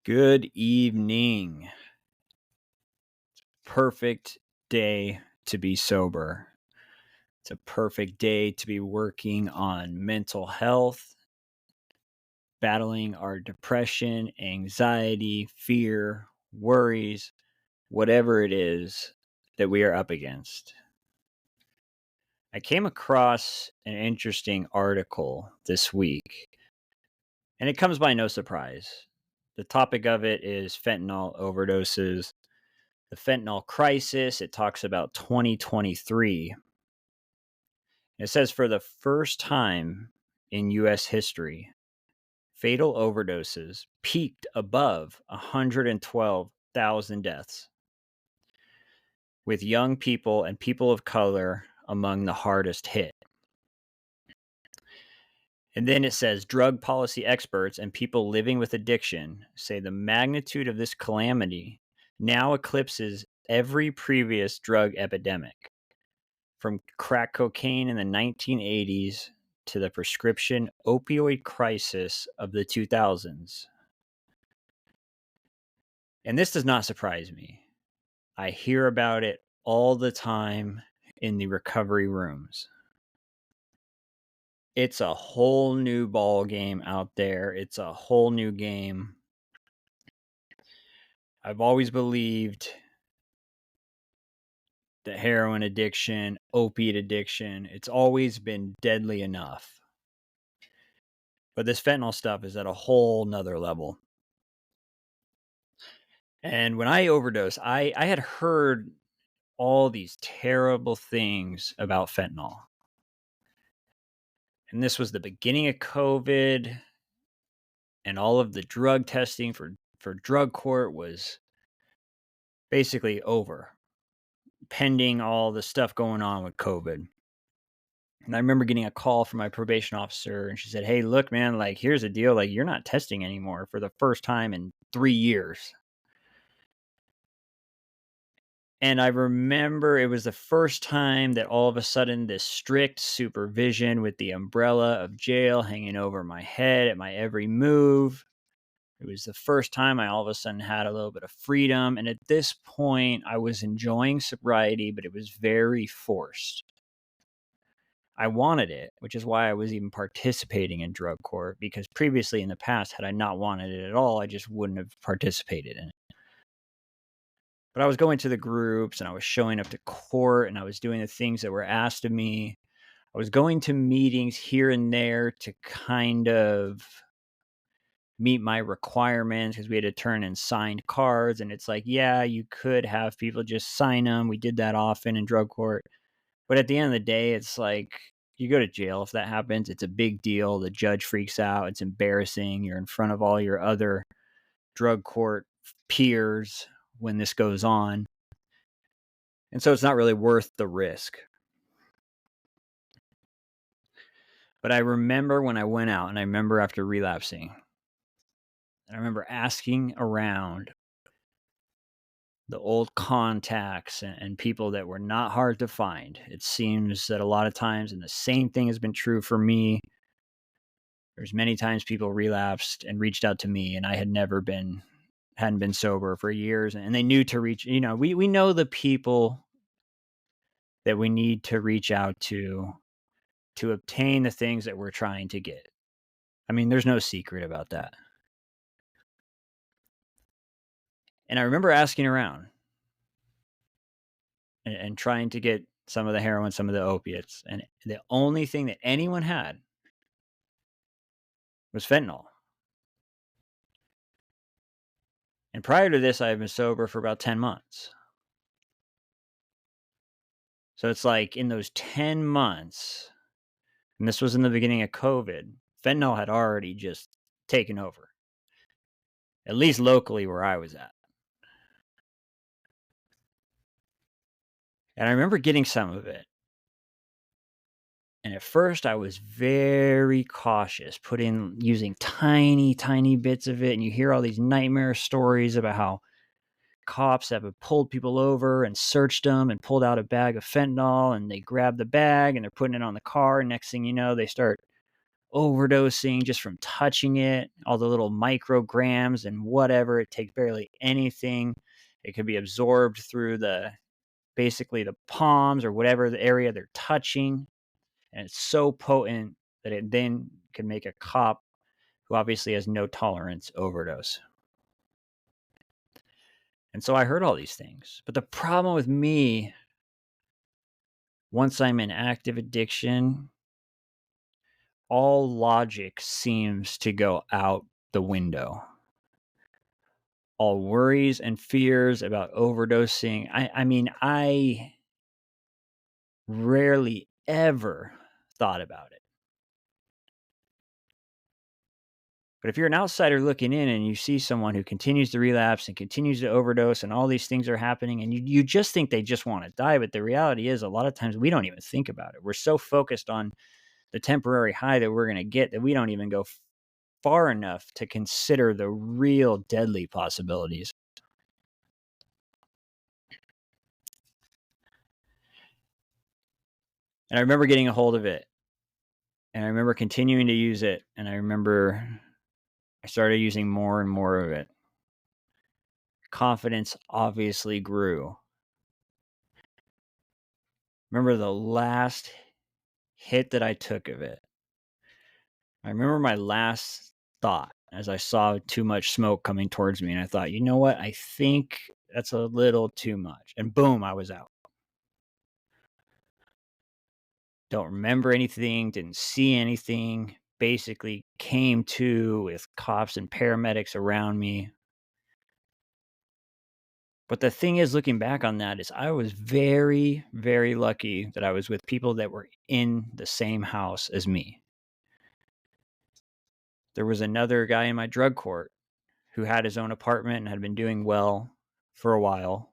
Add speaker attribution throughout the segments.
Speaker 1: Good evening. Perfect day to be sober. It's a perfect day to be working on mental health, battling our depression, anxiety, fear, worries, whatever it is that we are up against. I came across an interesting article this week, and it comes by no surprise. The topic of it is fentanyl overdoses. The fentanyl crisis, it talks about 2023. It says for the first time in U.S. history, fatal overdoses peaked above 112,000 deaths, with young people and people of color among the hardest hit. And then it says drug policy experts and people living with addiction say the magnitude of this calamity now eclipses every previous drug epidemic, from crack cocaine in the 1980s to the prescription opioid crisis of the 2000s. And this does not surprise me. I hear about it all the time in the recovery rooms. It's a whole new ball game out there. It's a whole new game. I've always believed that heroin addiction, opiate addiction, it's always been deadly enough. But this fentanyl stuff is at a whole nother level. And when I overdosed, I had heard all these terrible things about fentanyl. And this was the beginning of COVID, and all of the drug testing for drug court was basically over, pending all the stuff going on with COVID. And I remember getting a call from my probation officer, and she said, "Hey, look, man, like, here's the deal. Like, you're not testing anymore for the first time in 3 years." And I remember it was the first time that all of a sudden this strict supervision with the umbrella of jail hanging over my head at my every move. It was the first time I all of a sudden had a little bit of freedom. And at this point, I was enjoying sobriety, but it was very forced. I wanted it, which is why I was even participating in drug court, because previously in the past, had I not wanted it at all, I just wouldn't have participated in it. But I was going to the groups and I was showing up to court and I was doing the things that were asked of me. I was going to meetings here and there to kind of meet my requirements because we had to turn in signed cards. And it's like, yeah, you could have people just sign them. We did that often in drug court. But at the end of the day, it's like you go to jail if that happens. It's a big deal. The judge freaks out. It's embarrassing. You're in front of all your other drug court peers when this goes on. And so it's not really worth the risk. But I remember when I went out, and I remember after relapsing, and I remember asking around the old contacts and people that were not hard to find. It seems that a lot of times, and the same thing has been true for me, there's many times people relapsed and reached out to me, and I hadn't been sober for years, and they knew to reach, we know the people that we need to reach out to obtain the things that we're trying to get. I mean, there's no secret about that. And I remember asking around and trying to get some of the heroin, some of the opiates. And the only thing that anyone had was fentanyl. And prior to this, I had been sober for about 10 months. So it's like in those 10 months, and this was in the beginning of COVID, fentanyl had already just taken over, at least locally where I was at. And I remember getting some of it. And at first I was very cautious, using tiny, tiny bits of it. And you hear all these nightmare stories about how cops have pulled people over and searched them and pulled out a bag of fentanyl, and they grab the bag and they're putting it on the car. And next thing you know, they start overdosing just from touching it, all the little micrograms and whatever. It takes barely anything. It could be absorbed through basically the palms or whatever the area they're touching. And it's so potent that it then can make a cop who obviously has no tolerance overdose. And so I heard all these things. But the problem with me, once I'm in active addiction, all logic seems to go out the window. All worries and fears about overdosing. I mean, I rarely ever thought about it. But if you're an outsider looking in and you see someone who continues to relapse and continues to overdose and all these things are happening and you just think they just want to die, but the reality is a lot of times we don't even think about it. We're so focused on the temporary high that we're going to get that we don't even go far enough to consider the real deadly possibilities. And I remember getting a hold of it. And I remember continuing to use it. And I remember I started using more and more of it. Confidence obviously grew. Remember the last hit that I took of it. I remember my last thought as I saw too much smoke coming towards me. And I thought, you know what? I think that's a little too much. And boom, I was out. Don't remember anything, didn't see anything. Basically came to with cops and paramedics around me. But the thing is, looking back on that, is I was very, very lucky that I was with people that were in the same house as me. There was another guy in my drug court who had his own apartment and had been doing well for a while.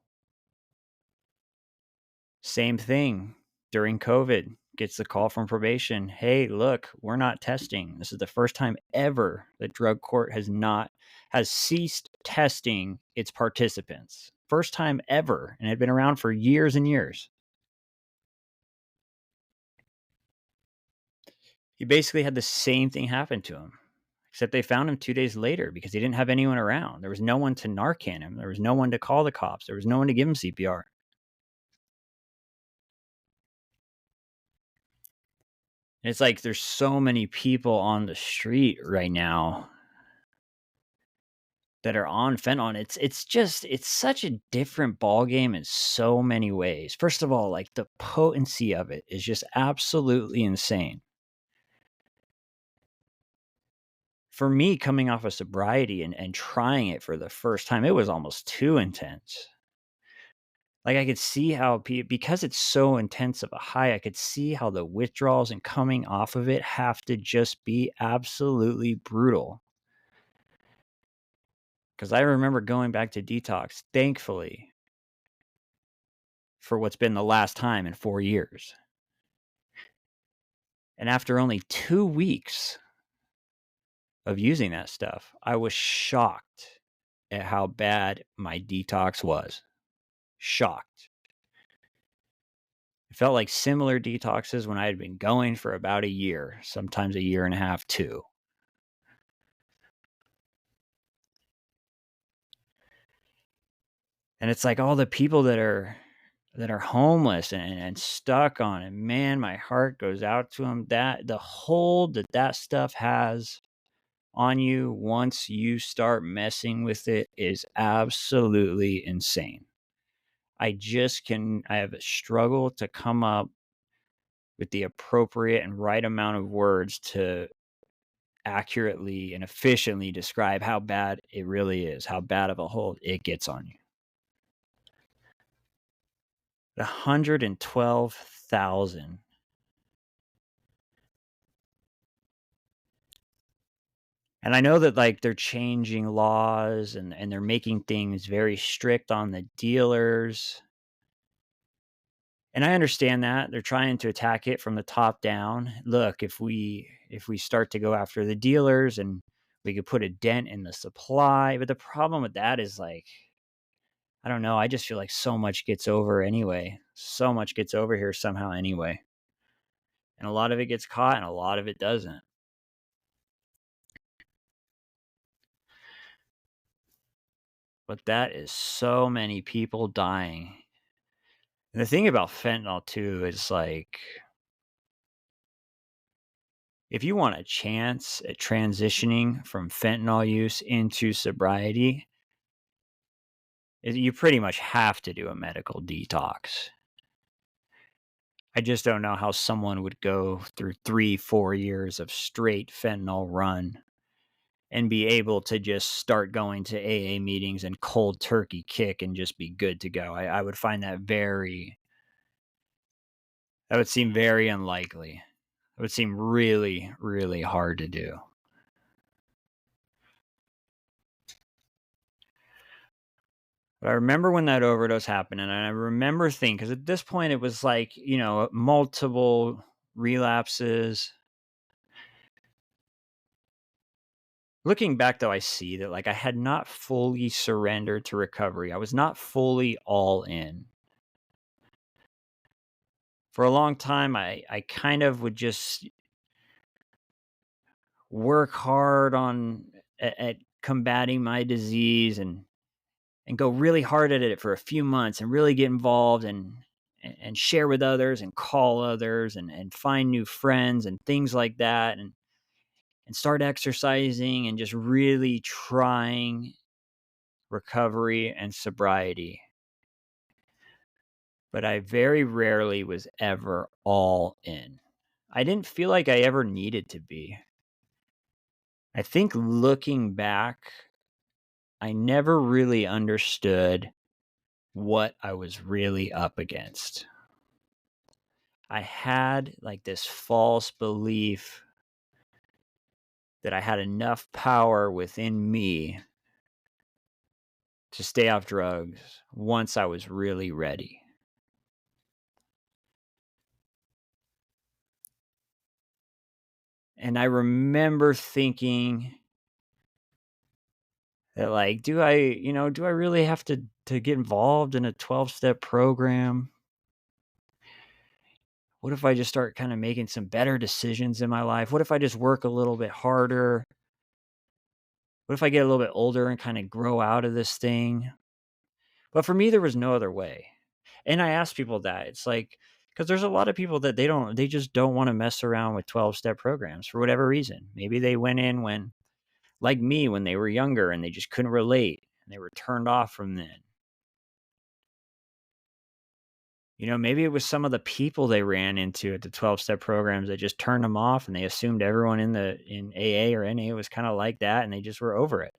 Speaker 1: Same thing during COVID. Gets the call from probation. Hey, look, we're not testing. This is the first time ever that drug court has ceased testing its participants. First time ever, and had been around for years and years. He basically had the same thing happen to him, except they found him 2 days later because he didn't have anyone around. There was no one to Narcan him. There was no one to call the cops. There was no one to give him CPR. It's like there's so many people on the street right now that are on fentanyl. And it's such a different ballgame in so many ways. First of all, like the potency of it is just absolutely insane. For me, coming off of sobriety and trying it for the first time, it was almost too intense. Like I could see how, because it's so intense of a high, I could see how the withdrawals and coming off of it have to just be absolutely brutal. Because I remember going back to detox, thankfully, for what's been the last time in 4 years. And after only 2 weeks of using that stuff, I was shocked at how bad my detox was. Shocked. It felt like similar detoxes when I had been going for about a year, sometimes a year and a half too. And it's like all the people that are homeless and stuck on it, man, my heart goes out to them. That the hold that stuff has on you once you start messing with it is absolutely insane. I have a struggle to come up with the appropriate and right amount of words to accurately and efficiently describe how bad it really is, how bad of a hold it gets on you. 112,000. And I know that like they're changing laws and they're making things very strict on the dealers. And I understand that they're trying to attack it from the top down. Look, if we start to go after the dealers and we could put a dent in the supply, but the problem with that is like, I don't know, I just feel like so much gets over anyway. So much gets over here somehow anyway. And a lot of it gets caught and a lot of it doesn't. But that is so many people dying. And the thing about fentanyl too is like if you want a chance at transitioning from fentanyl use into sobriety, you pretty much have to do a medical detox. I just don't know how someone would go through 3-4 years of straight fentanyl run and be able to just start going to AA meetings and cold turkey kick and just be good to go. I would find that that would seem very unlikely. It would seem really, really hard to do. But I remember when that overdose happened, and I remember thinking, because at this point it was like, multiple relapses. Looking back, though, I see that like I had not fully surrendered to recovery. I was not fully all in. For a long time, I kind of would just work hard at combating my disease and go really hard at it for a few months and really get involved and share with others and call others and find new friends and things like that and start exercising and just really trying recovery and sobriety. But I very rarely was ever all in. I didn't feel like I ever needed to be. I think looking back, I never really understood what I was really up against. I had like this false belief that I had enough power within me to stay off drugs once I was really ready. And I remember thinking that like, do I really have to get involved in a 12-step program? What if I just start kind of making some better decisions in my life? What if I just work a little bit harder? What if I get a little bit older and kind of grow out of this thing? But for me, there was no other way. And I asked people that. It's like, because there's a lot of people that they just don't want to mess around with 12-step programs for whatever reason. Maybe they went in like me, when they were younger and they just couldn't relate and they were turned off from then. Maybe it was some of the people they ran into at the 12-step programs that just turned them off and they assumed everyone in AA or NA was kind of like that and they just were over it.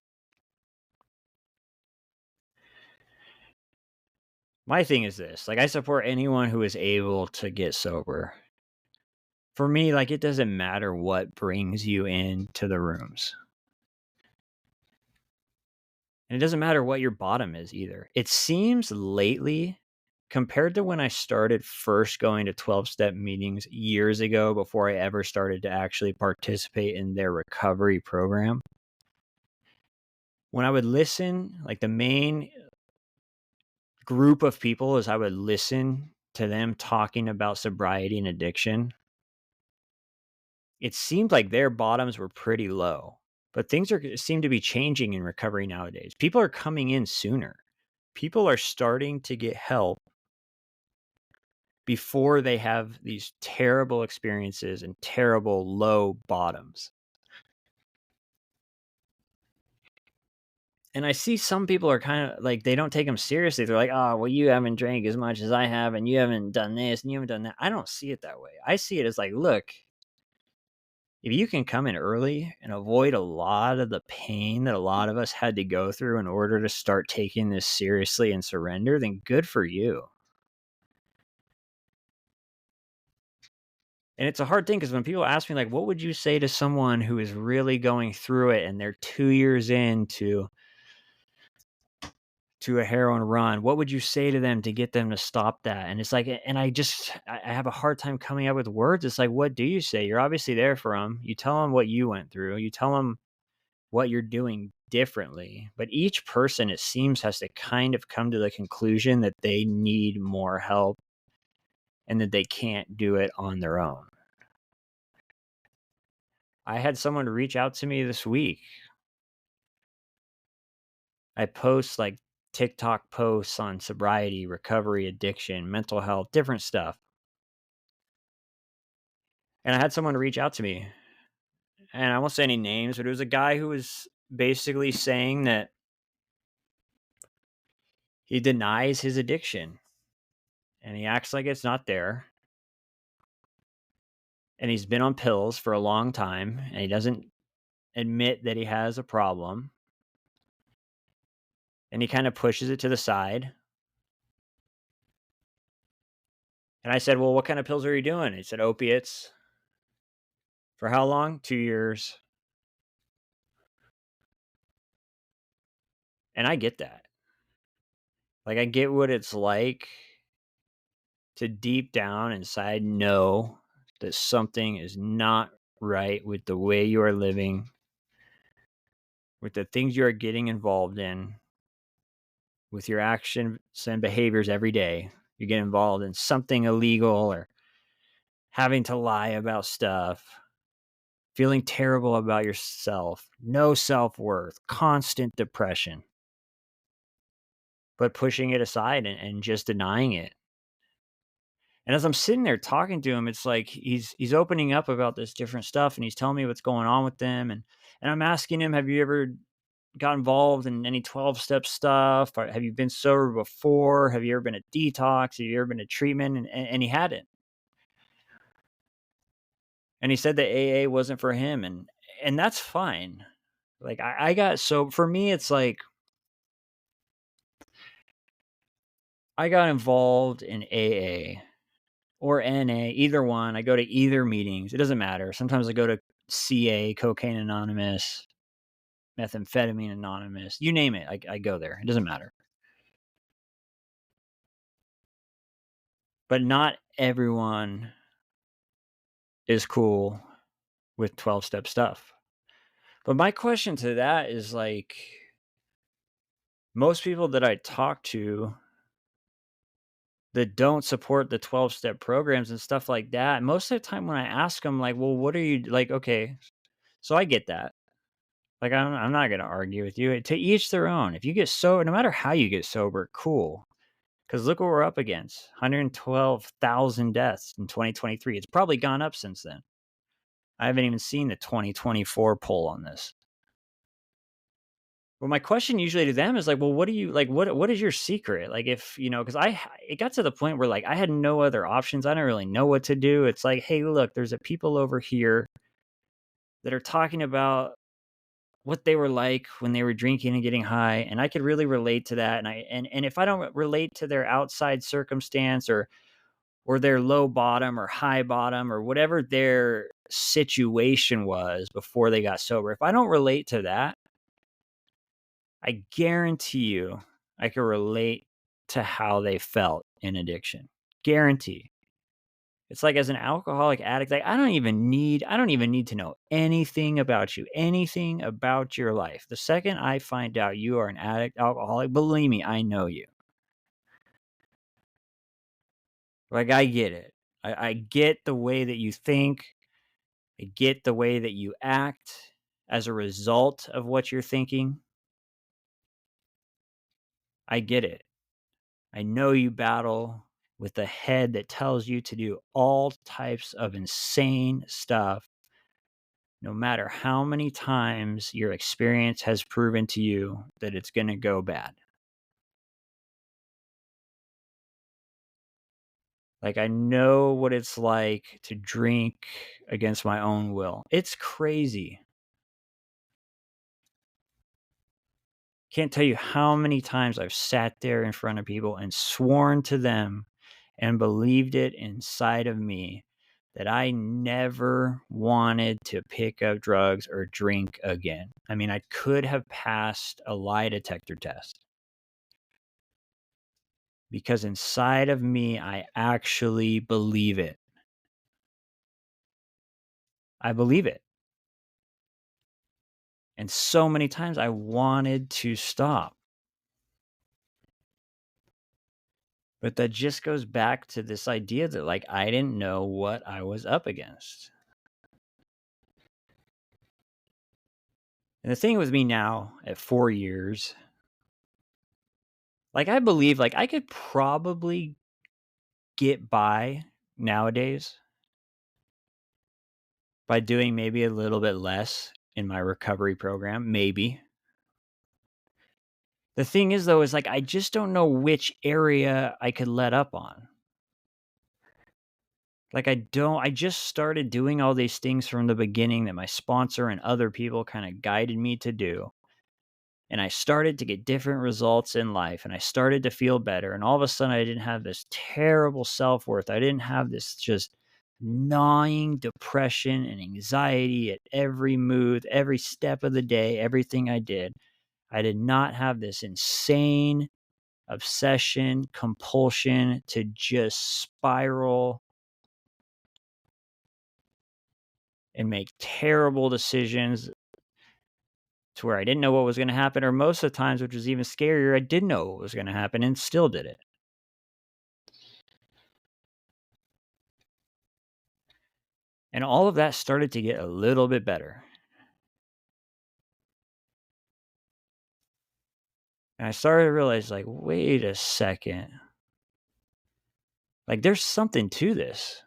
Speaker 1: My thing is this, like I support anyone who is able to get sober. For me, like it doesn't matter what brings you into the rooms. And it doesn't matter what your bottom is either. It seems lately, compared to when I started first going to 12-step meetings years ago before I ever started to actually participate in their recovery program, when I would listen, like the main group of people is I would listen to them talking about sobriety and addiction, it seemed like their bottoms were pretty low. But things seem to be changing in recovery nowadays. People are coming in sooner. People are starting to get help before they have these terrible experiences and terrible low bottoms. And I see some people are kind of like, they don't take them seriously. They're like, oh, well, you haven't drank as much as I have, and you haven't done this, and you haven't done that. I don't see it that way. I see it as like, look, if you can come in early and avoid a lot of the pain that a lot of us had to go through in order to start taking this seriously and surrender, then good for you. And it's a hard thing because when people ask me, like, what would you say to someone who is really going through it and they're 2 years into a heroin run, what would you say to them to get them to stop that? And it's like, and I have a hard time coming up with words. It's like, what do you say? You're obviously there for them. You tell them what you went through. You tell them what you're doing differently. But each person, it seems, has to kind of come to the conclusion that they need more help and that they can't do it on their own. I had someone reach out to me this week I post like TikTok posts on sobriety, recovery, addiction, mental health, different stuff. And I had someone reach out to me, and I won't say any names, but it was a guy who was basically saying that he denies his addiction and he acts like it's not there. And he's been on pills for a long time and he doesn't admit that he has a problem. And he kind of pushes it to the side. And I said, "Well, what kind of pills are you doing?" He said, "Opiates." For how long? 2 years. And I get that. Like, I get what it's like to deep down inside know that something is not right with the way you are living, with the things you are getting involved in, with your actions and behaviors every day. You get involved in something illegal or having to lie about stuff, feeling terrible about yourself, no self-worth, constant depression, but pushing it aside and just denying it. And as I'm sitting there talking to him, it's like he's opening up about this different stuff and he's telling me what's going on with them. And I'm asking him, "Have you ever got involved in any 12-step stuff? Or have you been sober before? Have you ever been a detox? Have you ever been to treatment?" And he hadn't. And he said that AA wasn't for him, and that's fine. Like I got so for me, it's like I got involved in AA or NA, either one. I go to either meetings. It doesn't matter. Sometimes I go to CA, Cocaine Anonymous, Methamphetamine Anonymous, you name it. I go there. It doesn't matter. But not everyone is cool with 12-step stuff. But my question to that is like, most people that I talk to that don't support the 12-step programs and stuff like that, most of the time when I ask them, like, "Well, what are you like?" Okay, so I get that. Like, I'm not going to argue with you. To each their own. If you get sober, no matter how you get sober, cool. Because look what we're up against, 112,000 deaths in 2023. It's probably gone up since then. I haven't even seen the 2024 poll on this. Well, my question usually to them is like, "Well, what do you like? What is your secret?" Like, if you know, because it got to the point where like I had no other options. I don't really know what to do. It's like, "Hey, look, there's a people over here that are talking about what they were like when they were drinking and getting high, and I could really relate to that. And if I don't relate to their outside circumstance or their low bottom or high bottom or whatever their situation was before they got sober, if I don't relate to that, I guarantee you I can relate to how they felt in addiction. Guarantee. It's like as an alcoholic addict, like I don't even need to know anything about you, anything about your life. The second I find out you are an addict, alcoholic, believe me, I know you. Like I get it. I get the way that you think. I get the way that you act as a result of what you're thinking. I get it. I know you battle with a head that tells you to do all types of insane stuff, no matter how many times your experience has proven to you that it's going to go bad. Like, I know what it's like to drink against my own will. It's crazy. Can't tell you how many times I've sat there in front of people and sworn to them and believed it inside of me that I never wanted to pick up drugs or drink again. I mean, I could have passed a lie detector test because inside of me, I actually believe it. I believe it. And so many times I wanted to stop. But that just goes back to this idea that, like, I didn't know what I was up against. And the thing with me now at 4 years, Like, I believe, like, I could probably get by nowadays by doing maybe a little bit less in my recovery program, maybe. The thing is, though, is like I just don't know which area I could let up on. Like, I just started doing all these things from the beginning that my sponsor and other people kind of guided me to do. And I started to get different results in life and I started to feel better. And all of a sudden, I didn't have this terrible self worth. I didn't have this just gnawing depression and anxiety at every move, every step of the day, everything I did. I did not have this insane obsession, compulsion to just spiral and make terrible decisions to where I didn't know what was going to happen. Or most of the times, which was even scarier, I did know what was going to happen and still did it. And all of that started to get a little bit better. And I started to realize, like, wait a second. Like, there's something to this.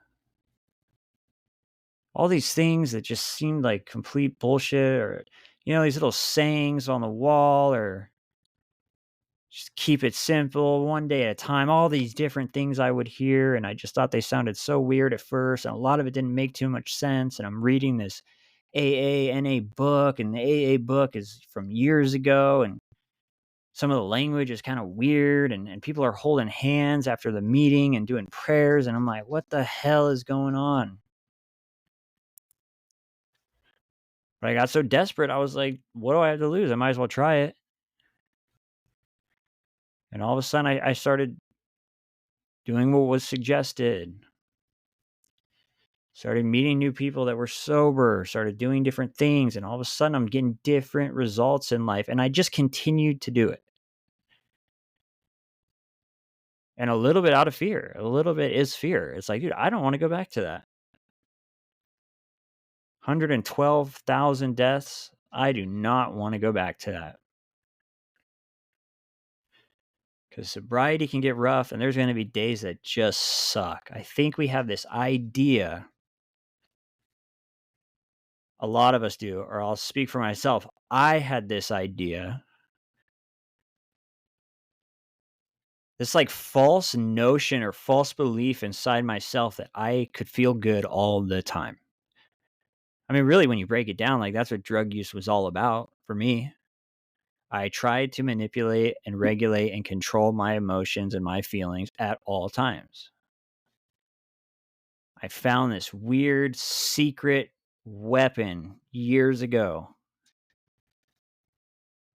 Speaker 1: All these things that just seemed like complete bullshit, or, these little sayings on the wall, or just keep it simple, one day at a time, all these different things I would hear. And I just thought they sounded so weird at first. And a lot of it didn't make too much sense. And I'm reading this AANA book, and the AA book is from years ago. And some of the language is kind of weird. And people are holding hands after the meeting and doing prayers. And I'm like, what the hell is going on? But I got so desperate, I was like, what do I have to lose? I might as well try it. And all of a sudden, I started doing what was suggested. Started meeting new people that were sober, started doing different things. And all of a sudden, I'm getting different results in life. And I just continued to do it. And a little bit out of fear. A little bit is fear. It's like, dude, I don't want to go back to that. 112,000 deaths. I do not want to go back to that. Because sobriety can get rough, and there's going to be days that just suck. I think we have this idea, a lot of us do, or I'll speak for myself. I had this idea, this like false notion or false belief inside myself that I could feel good all the time. I mean, really, when you break it down, like that's what drug use was all about for me. I tried to manipulate and regulate and control my emotions and my feelings at all times. I found this weird secret weapon years ago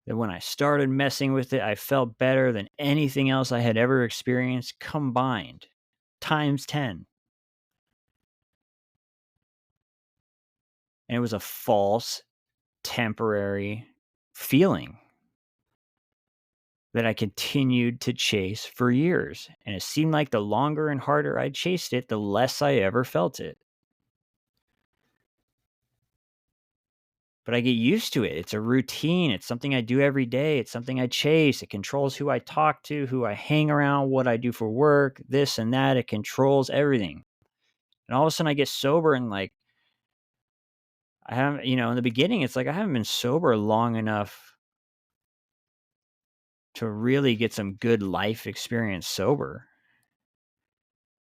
Speaker 1: that when I started messing with it, I felt better than anything else I had ever experienced combined, times 10. And it was a false, temporary feeling that I continued to chase for years. And it seemed like the longer and harder I chased it, the less I ever felt it. But I get used to it. It's a routine. It's something I do every day. It's something I chase. It controls who I talk to, who I hang around, what I do for work, this and that. It controls everything. And all of a sudden I get sober and like, I haven't, in the beginning, it's like I haven't been sober long enough to really get some good life experience sober.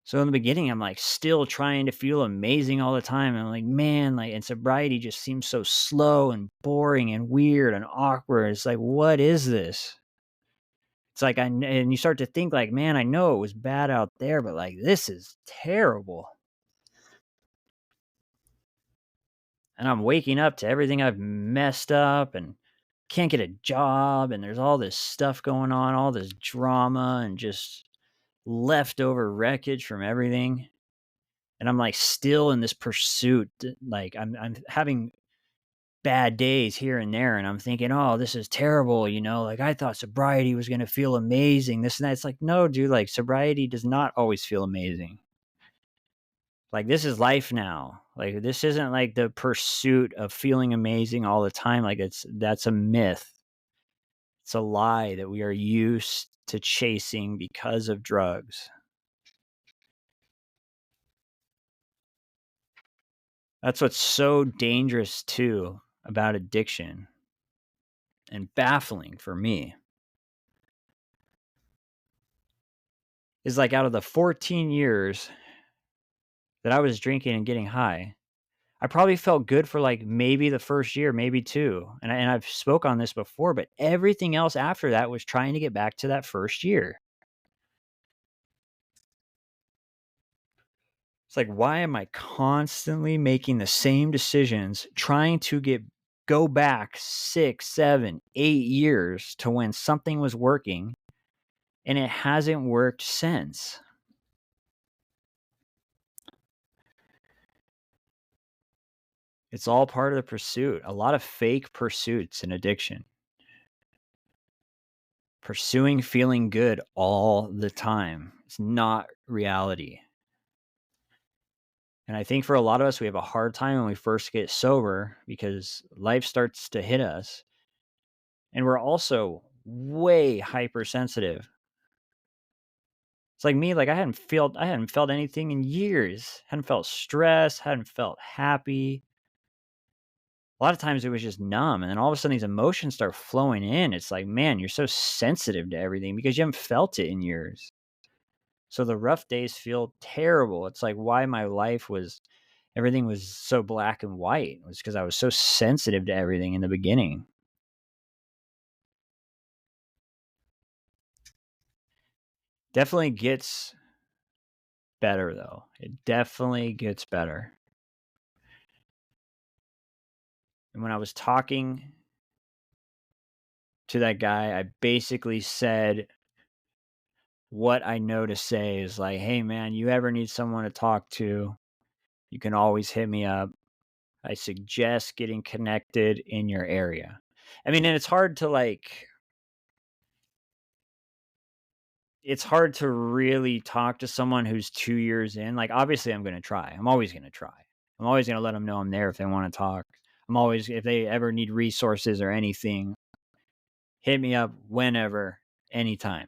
Speaker 1: So in the beginning, I'm like still trying to feel amazing all the time. And I'm like, man, like, and sobriety just seems so slow and boring and weird and awkward. It's like, what is this? It's like, and you start to think like, man, I know it was bad out there, but like, this is terrible. And I'm waking up to everything I've messed up and can't get a job. And there's all this stuff going on, all this drama and just leftover wreckage from everything. And I'm like still in this pursuit. Like I'm having bad days here and there. And I'm thinking, oh, this is terrible. Like I thought sobriety was going to feel amazing. This and that. It's like, no, dude, like sobriety does not always feel amazing. Like this is life now. Like this isn't like the pursuit of feeling amazing all the time. Like that's a myth. It's a lie that we are used to chasing because of drugs. That's what's so dangerous too about addiction and baffling for me. Is like out of the 14 years that I was drinking and getting high, I probably felt good for like maybe the first year, maybe two. And I've spoke on this before, but everything else after that was trying to get back to that first year. It's like, why am I constantly making the same decisions, trying to go back 6, 7, 8 years to when something was working, and it hasn't worked since? It's all part of the pursuit. A lot of fake pursuits in addiction. Pursuing feeling good all the time. It's not reality. And I think for a lot of us, we have a hard time when we first get sober because life starts to hit us. And we're also way hypersensitive. It's like me, like I hadn't felt anything in years. Hadn't felt stress, hadn't felt happy. A lot of times it was just numb. And then all of a sudden these emotions start flowing in. It's like, man, you're so sensitive to everything because you haven't felt it in years. So the rough days feel terrible. It's like why everything was so black and white. It was because I was so sensitive to everything in the beginning. Definitely gets better though. It definitely gets better. And when I was talking to that guy, I basically said what I know to say is like, hey man, you ever need someone to talk to, you can always hit me up. I suggest getting connected in your area. I mean, and it's hard to really talk to someone who's 2 years in. Like, obviously I'm going to try. I'm always going to try. I'm always going to let them know I'm there if they want to talk. If they ever need resources or anything, hit me up whenever, anytime.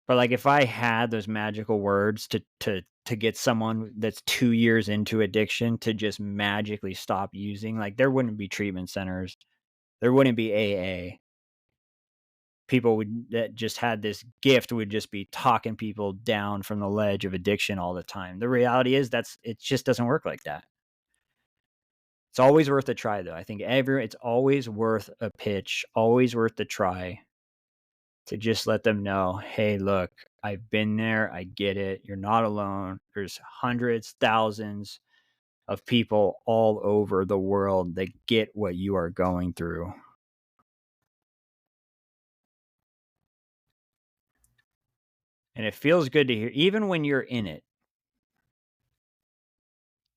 Speaker 1: But like if I had those magical words to get someone that's 2 years into addiction to just magically stop using, like there wouldn't be treatment centers. There wouldn't be AA. People that just had this gift would just be talking people down from the ledge of addiction all the time. The reality is it just doesn't work like that. It's always worth a try though. I think it's always worth a pitch, always worth the try to just let them know, hey, look, I've been there. I get it. You're not alone. There's hundreds, thousands of people all over the world that get what you are going through. And it feels good to hear, even when you're in it,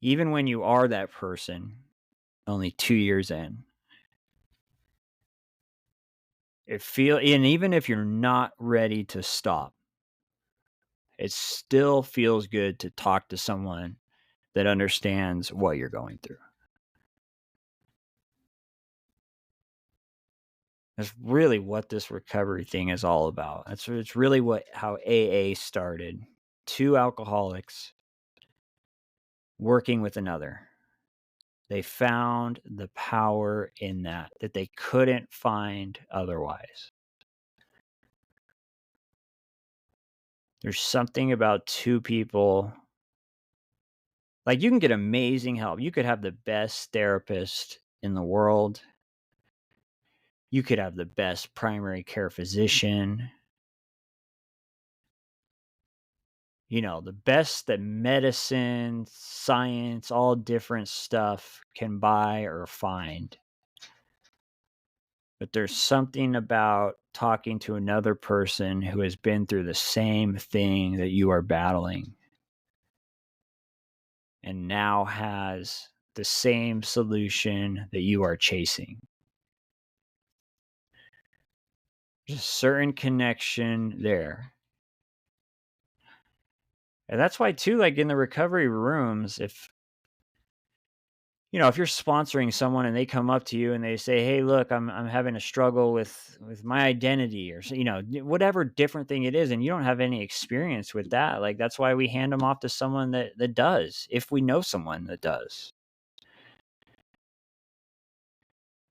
Speaker 1: even when you are that person only 2 years in. And even if you're not ready to stop, it still feels good to talk to someone that understands what you're going through. That's really what this recovery thing is all about. It's really how AA started. 2 alcoholics working with another. They found the power in that they couldn't find otherwise. There's something about 2 people. Like you can get amazing help. You could have the best therapist in the world. You could have the best primary care physician. The best that medicine, science, all different stuff can buy or find. But there's something about talking to another person who has been through the same thing that you are battling and now has the same solution that you are chasing. There's a certain connection there. And that's why too, like in the recovery rooms, if if you're sponsoring someone and they come up to you and they say, "Hey, look, I'm having a struggle with my identity," or whatever different thing it is, and you don't have any experience with that, like that's why we hand them off to someone that does, if we know someone that does.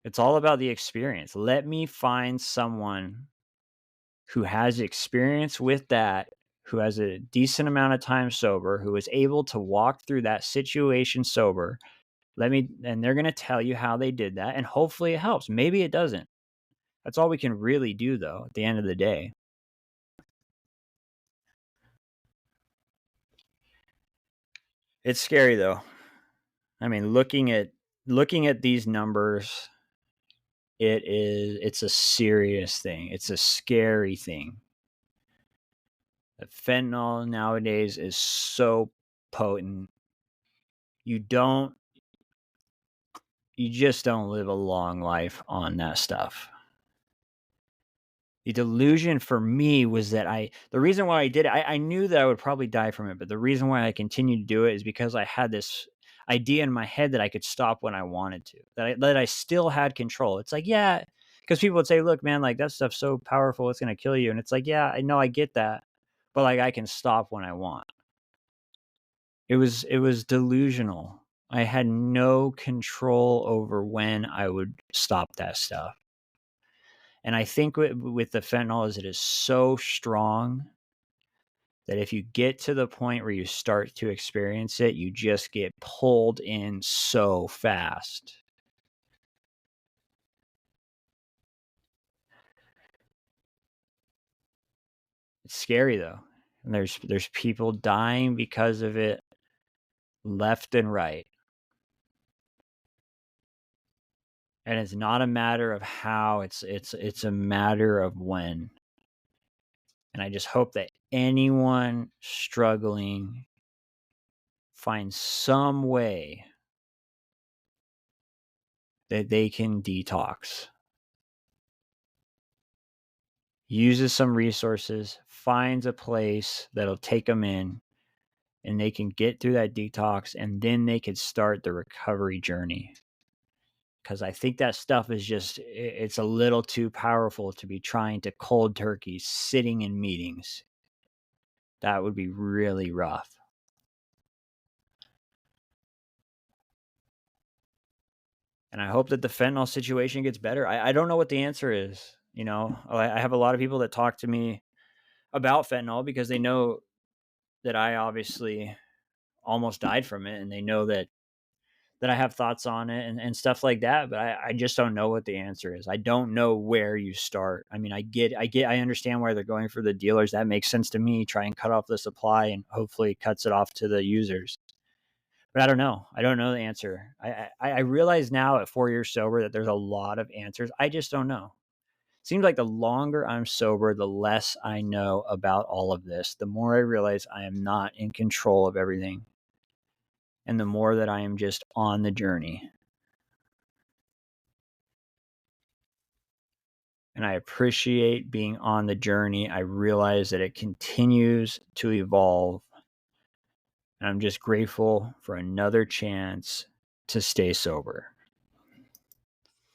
Speaker 1: It's all about the experience. Let me find someone who has experience with that, who has a decent amount of time sober, who is able to walk through that situation sober. And they're going to tell you how they did that. And hopefully it helps. Maybe it doesn't. That's all we can really do, though, at the end of the day. It's scary, though. I mean, looking at these numbers, it's a serious thing. It's a scary thing. The fentanyl nowadays is so potent. You just don't live a long life on that stuff. The delusion for me was that the reason why I did it, I knew that I would probably die from it, but the reason why I continued to do it is because I had this idea in my head that I could stop when I wanted to, that I still had control. It's like, yeah, because people would say, look, man, like that stuff's so powerful, it's going to kill you. And it's like, yeah, I know, I get that, but like I can stop when I want. It was delusional. I had no control over when I would stop that stuff. And I think with the fentanyl is it is so strong that if you get to the point where you start to experience it, you just get pulled in so fast. It's scary though. And there's people dying because of it left and right. And it's not a matter of how, it's a matter of when. And I just hope that anyone struggling finds some way that they can detox, uses some resources, finds a place that'll take them in, and they can get through that detox, and then they could start the recovery journey. Because I think that stuff is it's a little too powerful to be trying to cold turkey sitting in meetings. That would be really rough. And I hope that the fentanyl situation gets better. I don't know what the answer is. I have a lot of people that talk to me about fentanyl because they know that I obviously almost died from it, and they know that I have thoughts on it and stuff like that, but I just don't know what the answer is. I don't know where you start. I mean, I understand why they're going for the dealers. That makes sense to me. Try and cut off the supply and hopefully cuts it off to the users. But I don't know. I don't know the answer. I realize now at 4 years sober that there's a lot of answers. I just don't know. Seems like the longer I'm sober, the less I know about all of this. The more I realize I am not in control of everything. And the more that I am just on the journey. And I appreciate being on the journey. I realize that it continues to evolve. And I'm just grateful for another chance to stay sober.